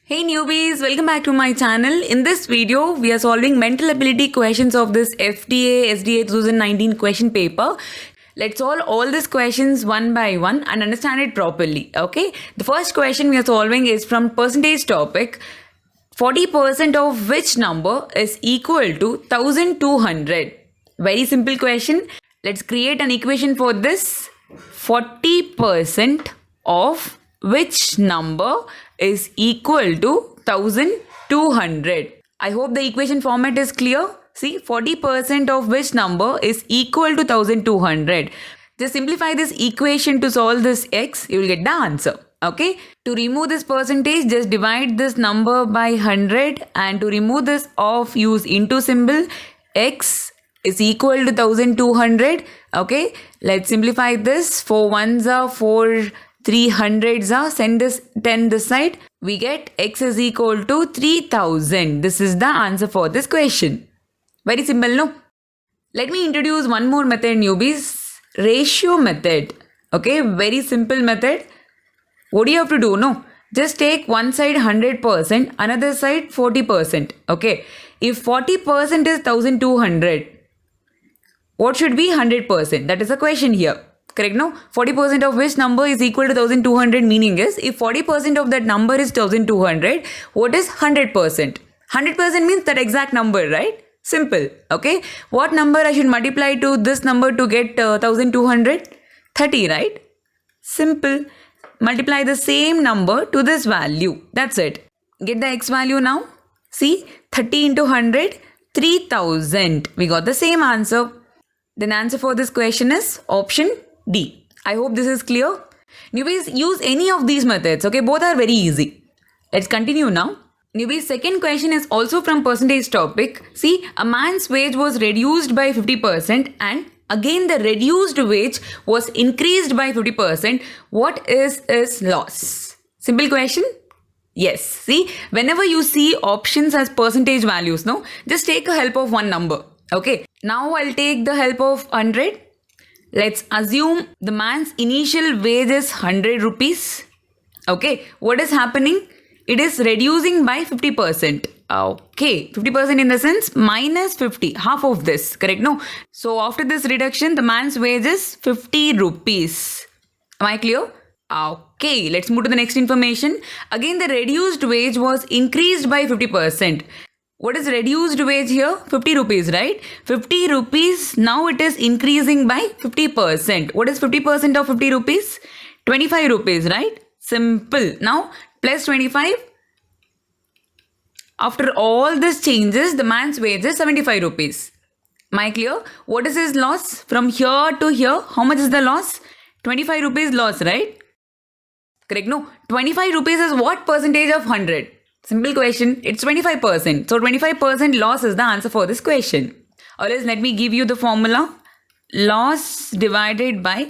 Hey newbies, welcome back to my channel. In this video, we are solving mental ability questions of this FDA SDA 2019 question paper. Let's solve all these questions one by one and understand it properly, okay? The first question we are solving is from percentage topic. 40% of which number is equal to 1200? Very simple question. Let's create an equation for this. 40% of which number is equal to 1200? I hope the equation format is clear. See, 40% of which number is equal to 1200? Just simplify this equation to solve this x, you will get the answer. Okay, to remove this percentage, just divide this number by 100, and to remove this off, use into symbol. X is equal to 1200. Okay, let's simplify this. 4 ones are 4, 300s are, send this 10 this side. We get x is equal to 3000. This is the answer for this question. Very simple, no? Let me introduce one more method, newbies. Ratio method. Okay, very simple method. What do you have to do? No, just take one side 100%, another side 40%. Okay, if 40% is 1200, what should be 100%? That is the question here. Correct? No, 40% of which number is equal to 1200, meaning is if 40% of that number is 1200, what is 100%? 100% means that exact number, right? Simple. Okay, what number I should multiply to this number to get 1200? 30, right? Simple. Multiply the same number to this value. That's it. Get the x value now. See, 30 into 100, 3000. We got the same answer. Then answer for this question is option D. I hope this is clear. Newbies, use any of these methods. Okay, both are very easy. Let's continue now. Newbies, second question is also from percentage topic. See, a man's wage was reduced by 50% and again the reduced wage was increased by 50%. What is his loss? Simple question. Yes. See, whenever you see options as percentage values, no, just take a help of one number. Okay. Now I'll take the help of 100. Let's assume the man's initial wage is 100 rupees. Okay. What is happening? It is reducing by 50%. Okay, 50% in the sense minus 50, half of this, correct? No. So after this reduction, the man's wage is 50 rupees. Am I clear? Okay, let's move to the next information. Again, the reduced wage was increased by 50%. What is reduced wage here? 50 rupees, right? 50 rupees, now it is increasing by 50%. What is 50% of 50 rupees? 25 rupees, right? Simple. Now, plus 25. After all these changes, the man's wage is 75 rupees. Am I clear? What is his loss? From here to here, how much is the loss? 25 rupees loss, right? Correct? No. 25 rupees is what percentage of 100? Simple question. It's 25%. So 25% loss is the answer for this question. Or else let me give you the formula. Loss divided by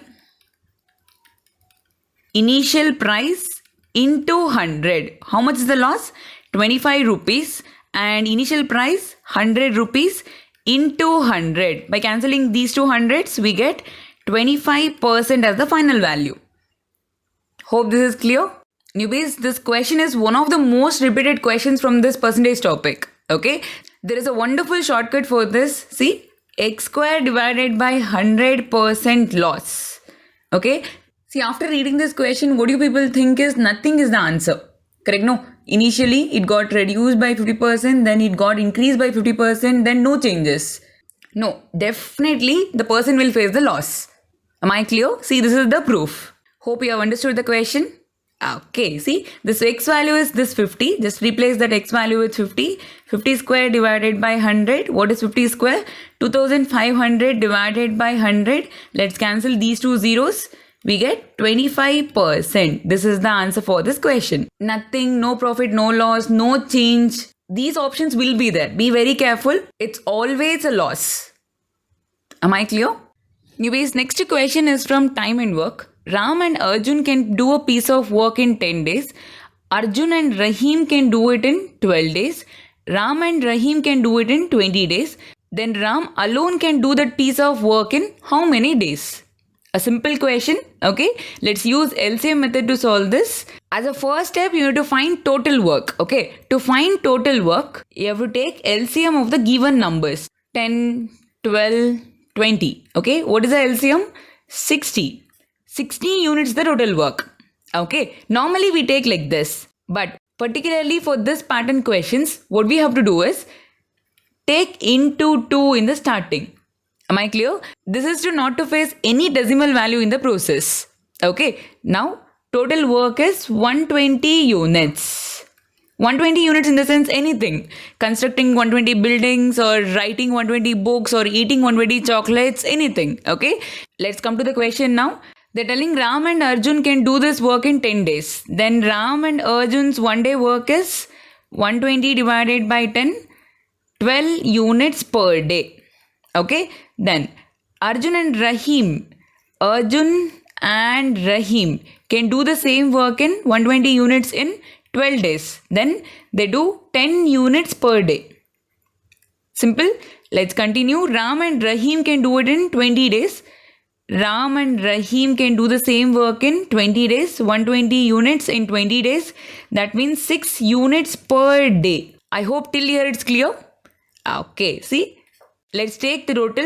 initial price into 100. How much is the loss? 25 rupees and initial price 100 rupees into 100. By cancelling these two hundreds, we get 25% as the final value. Hope this is clear. Newbies, this question is one of the most repeated questions from this percentage topic. Okay, there is a wonderful shortcut for this. See, x square divided by 100% loss. Okay, see, after reading this question, what do you people think is nothing is the answer? Correct? No. Initially, it got reduced by 50%, then it got increased by 50%, then no changes. No, definitely the person will face the loss. Am I clear? See, this is the proof. Hope you have understood the question. Okay, see, this x value is this 50. Just replace that x value with 50. 50 square divided by 100. What is 50 square? 2500 divided by 100. Let's cancel these two zeros. We get 25%. This is the answer for this question. Nothing, no profit, no loss, no change. These options will be there. Be very careful. It's always a loss. Am I clear? Anyways, next question is from time and work. Ram and Arjun can do a piece of work in 10 days. Arjun and Rahim can do it in 12 days. Ram and Rahim can do it in 20 days. Then Ram alone can do that piece of work in how many days? A simple question, okay? Let's use LCM method to solve this. As a first step, you need to find total work, okay? To find total work, you have to take LCM of the given numbers. 10, 12, 20, okay? What is the LCM? 60. 60 units the total work, okay? Normally we take like this, but particularly for this pattern questions, what we have to do is take into 2 in the starting. Am I clear? This is to not to face any decimal value in the process. Okay. Now, total work is 120 units. 120 units in the sense anything. Constructing 120 buildings or writing 120 books or eating 120 chocolates, anything. Okay. Let's come to the question now. They're telling Ram and Arjun can do this work in 10 days. Then Ram and Arjun's one day work is 120 divided by 10, 12 units per day. Okay, then Arjun and Rahim can do the same work in 120 units in 12 days. Then they do 10 units per day. Simple. Let's continue. Ram and Rahim can do it in 20 days. Ram and Rahim can do the same work in 20 days. 120 units in 20 days. That means 6 units per day. I hope till here it's clear. Okay, see. Let's take the total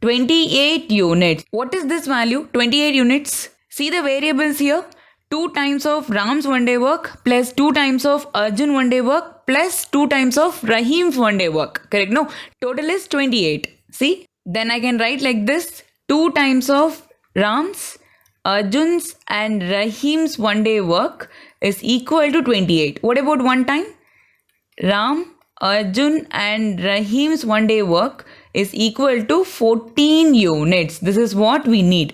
28 units. What is this value? 28 units. See the variables here. 2 times of Ram's one day work plus 2 times of Arjun one day work plus 2 times of Rahim's one day work. Correct? No. Total is 28. See? Then I can write like this. 2 times of Ram's, Arjun's and Rahim's one day work is equal to 28. What about one time? Ram, Arjun and Rahim's one day work is equal to 14 units. This is what we need.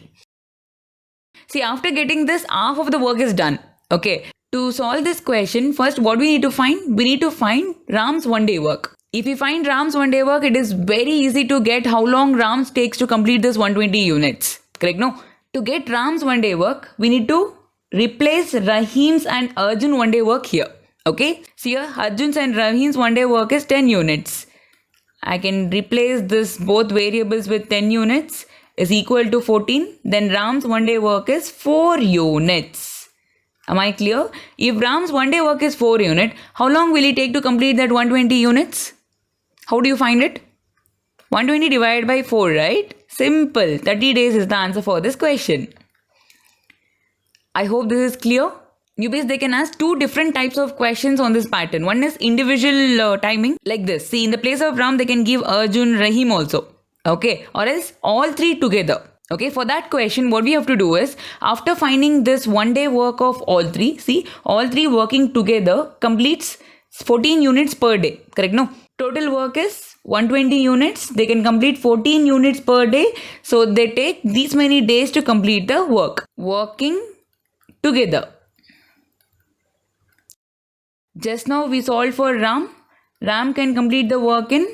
See, after getting this, half of the work is done. Okay. To solve this question, first what we need to find? We need to find Ram's one day work. If we find Ram's one day work, it is very easy to get how long Ram's takes to complete this 120 units. Correct? No? To get Ram's one day work, we need to replace Rahim's and Arjun one day work here. Okay. See here, Arjun's and Rahim's one day work is 10 units. I can replace this both variables with 10 units is equal to 14. Then Ram's one day work is 4 units. Am I clear? If Ram's one day work is 4 units, how long will it take to complete that 120 units? How do you find it? 120 divided by 4, right? Simple. 30 days is the answer for this question. I hope this is clear. Newbies, they can ask 2 different types of questions on this pattern. One is individual timing like this. See, in the place of Ram, they can give Arjun, Rahim also. Okay. Or else all 3 together. Okay. For that question, what we have to do is, after finding this one day work of all 3, see, all 3 working together completes 14 units per day. Correct? No. Total work is 120 units. They can complete 14 units per day. So they take these many days to complete the work. Working together. Just now we solved for Ram. Ram can complete the work in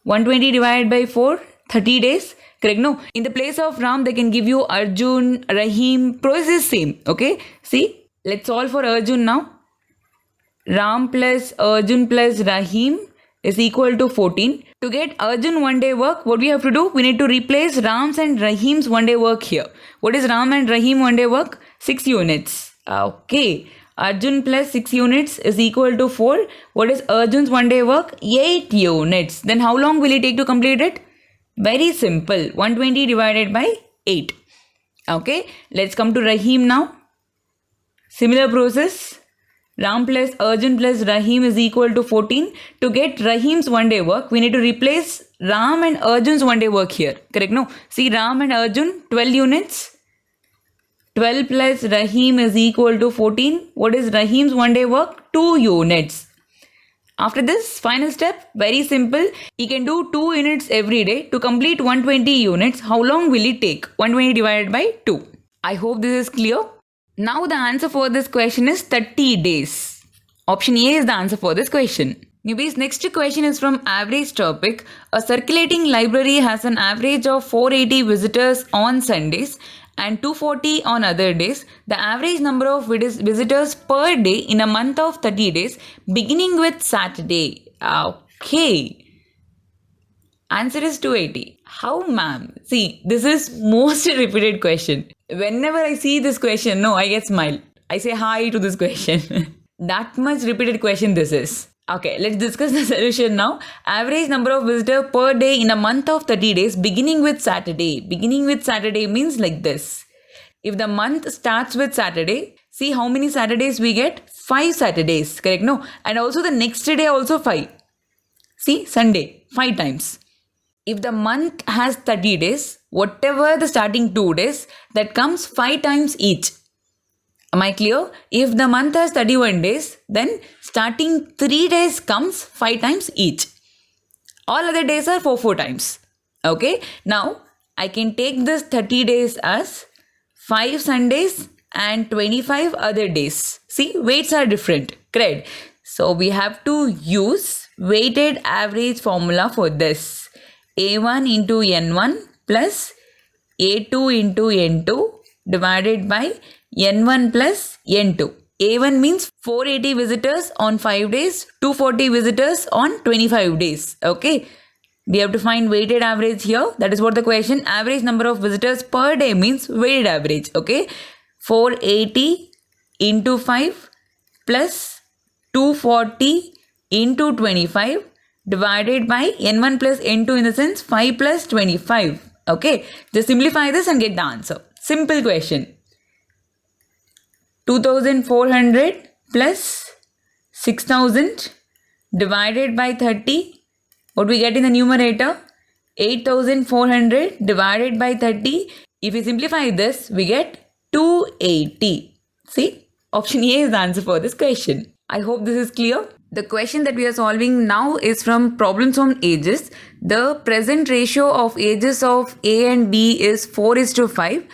120 divided by 4, 30 days. Correct? No. In the place of Ram, they can give you Arjun, Rahim. Process is same. Okay. See. Let's solve for Arjun now. Ram plus Arjun plus Rahim is equal to 14. To get Arjun one day work, what we have to do? We need to replace Ram's and Rahim's one day work here. What is Ram and Rahim one day work? 6 units. Okay. Arjun plus 6 units is equal to 4. What is Arjun's one day work? 8 units. Then how long will it take to complete it? Very simple. 120 divided by 8. Okay. Let's come to Rahim now. Similar process. Ram plus Arjun plus Rahim is equal to 14. To get Rahim's one day work, we need to replace Ram and Arjun's one day work here. Correct? No. See, Ram and Arjun, 12 units. 12 plus Rahim is equal to 14. What is Rahim's one day work? 2 units. After this, final step, very simple. He can do 2 units every day. To complete 120 units, how long will it take? 120 divided by 2. I hope this is clear. Now the answer for this question is 30 days. Option A is the answer for this question. Newbies, next question is from average topic. A circulating library has an average of 480 visitors on Sundays and 240 on other days. The average number of visitors per day in a month of 30 days beginning with Saturday. Okay. Answer is 280. How, ma'am? See, this is most repeated question. Whenever I see this question, no, I get smile. I say hi to this question. That much repeated question this is. Okay, let's discuss the solution now. Average number of visitors per day in a month of 30 days beginning with Saturday. Beginning with Saturday means like this. If the month starts with Saturday, see how many Saturdays we get? 5 Saturdays, correct? No. And also the next day also 5. See, Sunday, 5 times. If the month has 30 days, whatever the starting 2 days, that comes 5 times each. Am I clear? If the month has 31 days, then starting 3 days comes 5 times each. All other days are 4 times. Okay? Now, I can take this 30 days as 5 Sundays and 25 other days. See, weights are different. Correct? So, we have to use weighted average formula for this. A1 into N1 plus A2 into N2 divided by N1 plus N2. A1 means 480 visitors on 5 days, 240 visitors on 25 days. Okay. We have to find weighted average here. That is what the question. Average number of visitors per day means weighted average. Okay. 480 into 5 plus 240 into 25 divided by N1 plus N2 in the sense 5 plus 25. Okay. Just simplify this and get the answer. Simple question. 2400 plus 6000 divided by 30. What we get in the numerator? 8400 divided by 30. If we simplify this, we get 280. See, option A is the answer for this question. I hope this is clear. The question that we are solving now is from problems on ages. The present ratio of ages of A and B is 4:5.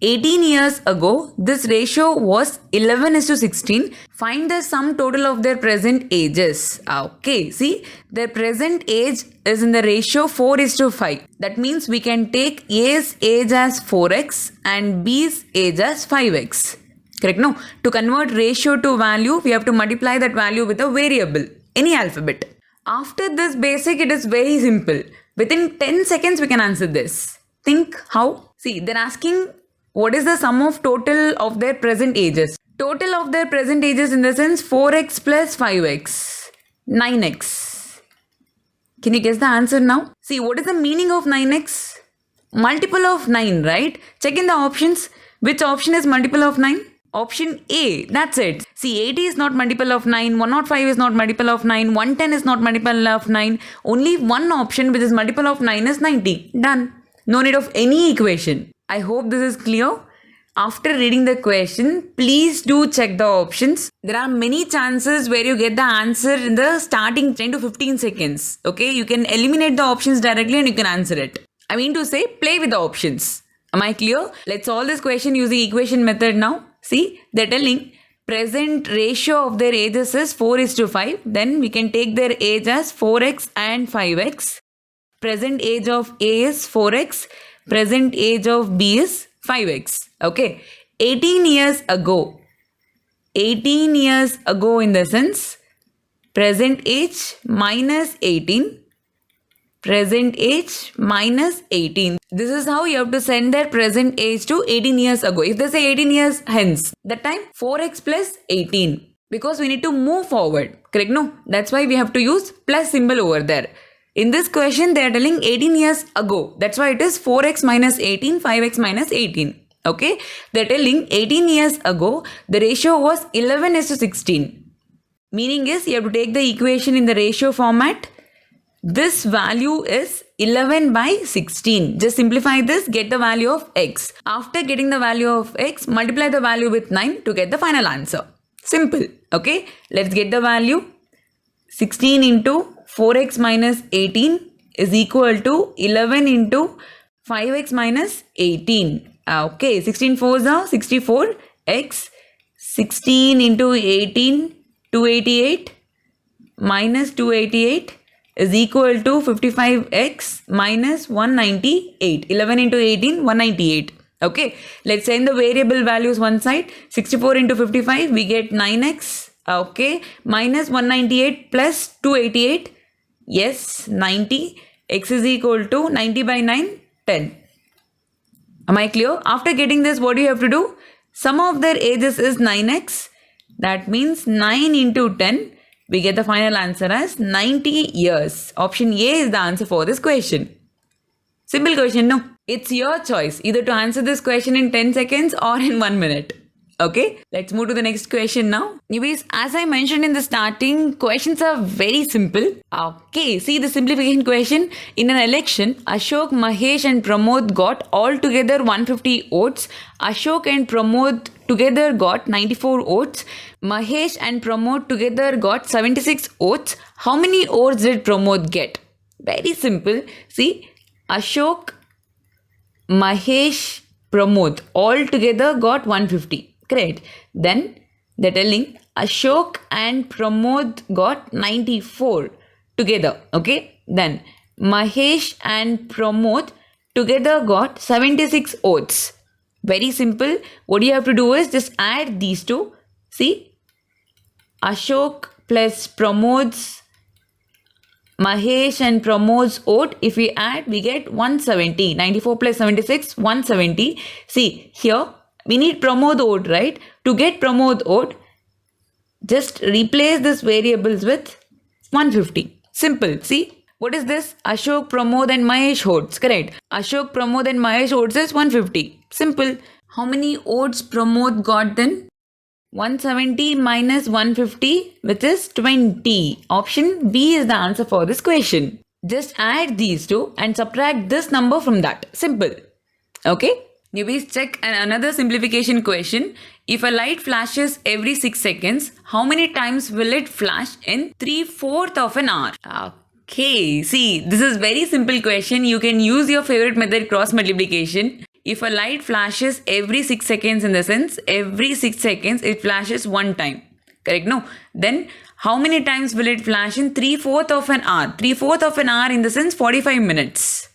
18 years ago, this ratio was 11:16. Find the sum total of their present ages. Okay, see, their present age is in the ratio 4:5. That means we can take A's age as 4x and B's age as 5x. Correct? No. To convert ratio to value, we have to multiply that value with a variable, any alphabet. After this basic, it is very simple. Within 10 seconds, we can answer this. Think how? See, they're asking what is the sum of total of their present ages. Total of their present ages in the sense 4x plus 5x, 9x. Can you guess the answer now? See, what is the meaning of 9x? Multiple of 9, right? Check in the options. Which option is multiple of 9? Option A, that's it. See, 80 is not multiple of 9, 105 is not multiple of 9, 110 is not multiple of 9. Only one option which is multiple of 9 is 90. Done. No need of any equation. I hope this is clear. After reading the question, please do check the options. There are many chances where you get the answer in the starting 10 to 15 seconds. Okay, you can eliminate the options directly and you can answer it. I mean to say, play with the options. Am I clear? Let's solve this question using equation method now. See, they're telling present ratio of their ages is 4:5. Then we can take their age as 4x and 5x. Present age of A is 4x. Present age of B is 5x. Okay. 18 years ago. 18 years ago in the sense present age minus 18. Present age minus 18. This is how you have to send their present age to 18 years ago. If they say 18 years hence, that time 4x plus 18. Because we need to move forward. Correct? No? That's why we have to use plus symbol over there. In this question, they are telling 18 years ago. That's why it is 4x minus 18, 5x minus 18. Okay? They are telling 18 years ago, the ratio was 11:16. Meaning is, you have to take the equation in the ratio format. This value is 11/16. Just simplify this, get the value of x. After getting the value of x, multiply the value with 9 to get the final answer. Simple. Okay? Let's get the value. 16 into 4x minus 18 is equal to 11 into 5x minus 18. Okay, 16 4s are 64. X 16 into 18, 288 minus 288 is equal to 55x minus 198. 11 into 18, 198. Okay, let's send the variable values one side. 64 into 55, we get 9x. Okay, minus 198 plus 288. Yes, 90. x is equal to 90 by 9, 10. Am I clear? After getting this, what do you have to do? Sum of their ages is 9x. That means 9 into 10. We get the final answer as 90 years. Option A is the answer for this question. Simple question, no? It's your choice either to answer this question in 10 seconds or in 1 minute. Okay, let's move to the next question now. Anyways, as I mentioned in the starting, questions are very simple. Okay, see the simplification question. In an election, Ashok, Mahesh and Pramod got altogether 150 votes. Ashok and Pramod together got 94 votes. Mahesh and Pramod together got 76 votes. How many votes did Pramod get? Very simple. See, Ashok, Mahesh, Pramod all together got 150. Correct. Then they're telling Ashok and Pramod got 94 together. Okay. Then Mahesh and Pramod together got 76 votes. Very simple. What you have to do is just add these two. See, Ashok plus Pramod's, Mahesh and Pramod's vote, if we add, we get 170. 94 plus 76, 170. See, here we need Pramod vote, right? To get Pramod vote, just replace this variables with 150. Simple. See, what is this? Ashok, Pramod and Mahesh votes. Correct. Ashok, Pramod and Mahesh votes is 150. Simple. How many votes Pramod got then? 170 minus 150, which is 20. Option B is the answer for this question. Just add these two and subtract this number from that. Simple. Okay. Newbies, check another simplification question. If a light flashes every 6 seconds, how many times will it flash in 3/4 of an hour? Okay, see, this is very simple question. You can use your favorite method, cross multiplication. If a light flashes every 6 seconds, in the sense, every 6 seconds it flashes one time. Correct? No? Then how many times will it flash in 3/4 of an hour? 3/4 of an hour in the sense 45 minutes.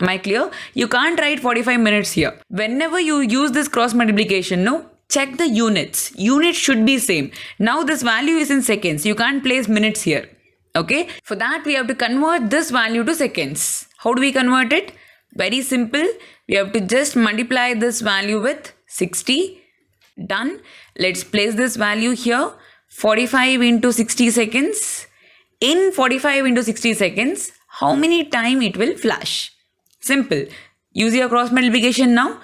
Am I clear? You can't write 45 minutes here. Whenever you use this cross multiplication, no? Check the units. Units should be same. Now this value is in seconds. You can't place minutes here. Okay? For that, we have to convert this value to seconds. How do we convert it? Very simple. We have to just multiply this value with 60. Done. Let's place this value here. 45 into 60 seconds. In 45 into 60 seconds, how many times it will flash? Simple. Use your cross multiplication now.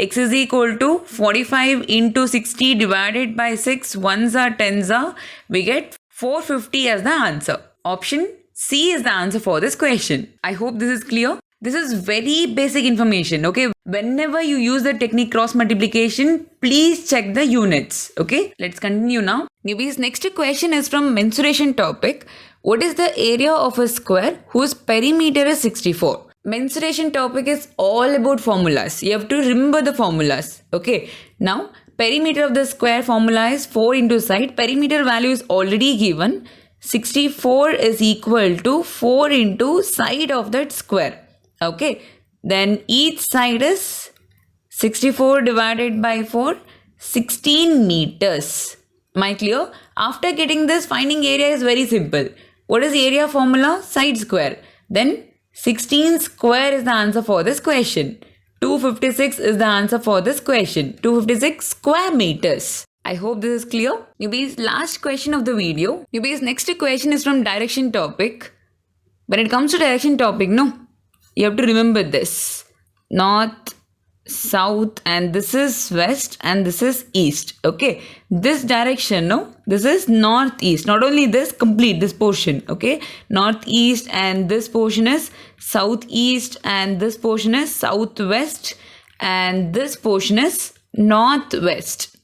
X is equal to 45 into 60 divided by 6. Ones are tens are. We get 450 as the answer. Option C is the answer for this question. I hope this is clear. This is very basic information. Okay. Whenever you use the technique cross multiplication, please check the units. Okay. Let's continue now. Newbies, next question is from mensuration topic. What is the area of a square whose perimeter is 64? Mensuration topic is all about formulas. You have to remember the formulas. Okay. Now, perimeter of the square formula is 4 into side. Perimeter value is already given. 64 is equal to 4 into side of that square. Okay. Then each side is 64 divided by 4, 16 meters. Am I clear? After getting this, finding area is very simple. What is the area formula? Side square. Then 16 square is the answer for this question. 256 is the answer for this question. 256 square meters. I hope this is clear. Newbies, last question of the video. Newbies, next question is from direction topic. When it comes to direction topic, no, you have to remember this. North, south, and this is west and this is east. Okay. This direction, no, this is northeast. Not only this, complete this portion. Okay. Northeast and this portion is southeast and this portion is southwest and this portion is northwest.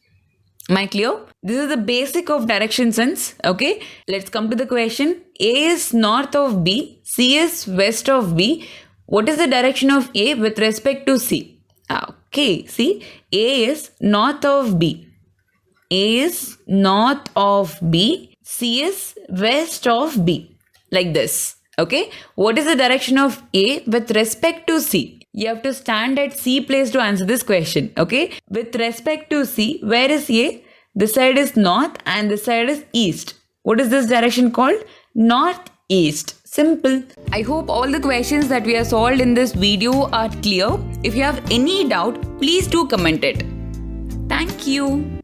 Am I clear? This is the basic of direction sense. Okay. Let's come to the question. A is north of B. C is west of B. What is the direction of A with respect to C? Okay, see, A is north of B. A is north of B. C is west of B. Like this. Okay. What is the direction of A with respect to C? You have to stand at C place to answer this question. Okay. With respect to C, where is A? This side is north and this side is east. What is this direction called? Northeast. east. Simple. I hope all the questions that we have solved in this video are clear. If you have any doubt, please do comment it. Thank you.